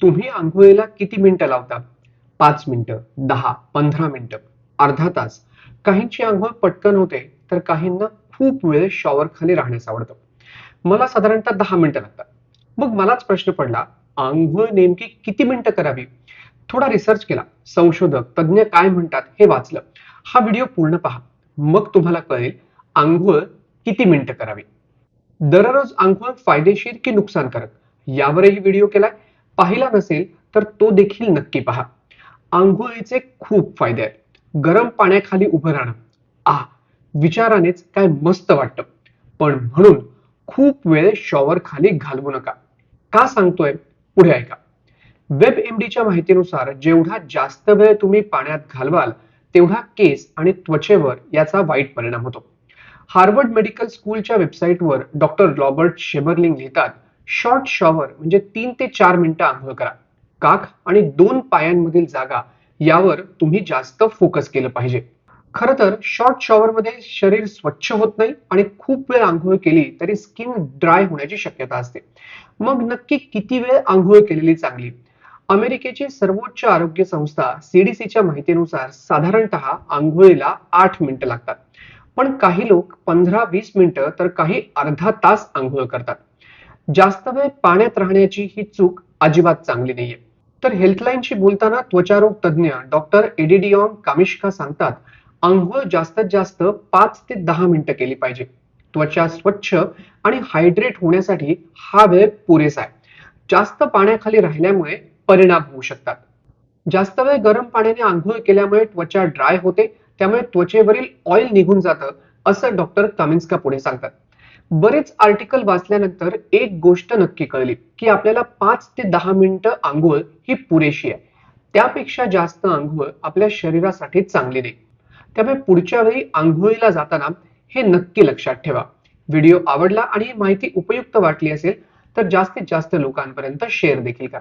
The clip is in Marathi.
तुम्ही आंघोळीला किती मिनिटं लावता? 5 मिनिटं, 10, 15 मिनिटं, अर्धा तास. काहींची अंघोळ पटकन होते, तर काहींना खूप वेळ शॉवर खाली राहण्यास आवडतं. मला साधारणतः 10 मिनिटं लागतात. मग मलाच प्रश्न पडला, अंघोळ नेमकी किती मिनिटं करावी? थोडा रिसर्च केला. संशोधक, तज्ञ काय म्हणतात हे वाचलं. हा व्हिडिओ पूर्ण पहा. मग तुम्हाला कळेल अंघोळ किती मिनिटं करावी. दररोज अंघोळ फायदेशीर की नुकसानकारक यावरही व्हिडिओ केलाय. पाहिला नसेल तर तो देखील नक्की पहा. अंघोळीचे खूप फायदे आहेत. गरम पाण्याखाली उभं राहणं, आह, विचारानेच काय मस्त वाटतं. पण म्हणून खूप वेळ शॉवर खाली घालवू नका. का सांगतोय पुढे ऐका. वेबएमडीच्या माहितीनुसार जेवढा जास्त वेळ तुम्ही पाण्यात घालवाल तेवढा केस आणि त्वचेवर याचा वाईट परिणाम होतो. हार्वर्ड मेडिकल स्कूलच्या वेबसाईटवर डॉक्टर रॉबर्ट शेबरलिंग लिहितात, शॉर्ट शॉवर म्हणजे 3 ते 4 मिनिटं आंघोळ करा. काख आणि 2 पायांमधील जागा यावर तुम्ही जास्त फोकस केलं पाहिजे. खरं तर शॉर्ट शॉवर मध्ये शरीर स्वच्छ होत नाही आणि खूप वेळ आंघोळ केली तरी स्किन ड्राय होण्याची शक्यता असते. मग नक्की किती वेळ आंघोळ केलेली चांगली? अमेरिकेची सर्वोच्च आरोग्य संस्था सीडीसीच्या माहितीनुसार साधारणतः आंघोळीला 8 मिनिटं लागतात. पण काही लोक 15-20 मिनिटं तर काही अर्धा तास आंघोळ करतात. जास्त वेळ पाण्यात राहण्याची ही चूक अजिबात चांगली नाहीये. तर हेल्थलाईनशी बोलताना त्वचारोग तज्ज्ञ डॉक्टर एडिडिऑन कामिश्का सांगतात, अंघोळ जास्तीत जास्त 5 ते 10 मिनिटं केली पाहिजे. त्वचा स्वच्छ आणि हायड्रेट होण्यासाठी हा वेळ पुरेसा आहे. जास्त पाण्याखाली राहिल्यामुळे परिणाम होऊ शकतात. जास्त वेळ गरम पाण्याने आंघोळ केल्यामुळे त्वचा ड्राय होते, त्यामुळे त्वचेवरील ऑइल निघून जातं, असं डॉक्टर कामिन्स्का पुढे सांगतात. बरेच आर्टिकल वाचल्यानंतर एक गोष्ट नक्की कळली की आपल्याला 5 ते 10 मिनिटं आंघोळ ही पुरेशी आहे. त्यापेक्षा जास्त आंघोळ आपल्या शरीरासाठी चांगली नाही. त्यामुळे पुढच्या वेळी आंघोळीला जाताना हे नक्की लक्षात ठेवा. व्हिडिओ आवडला आणि ही माहिती उपयुक्त वाटली असेल तर जास्तीत जास्त लोकांपर्यंत शेअर देखील करा.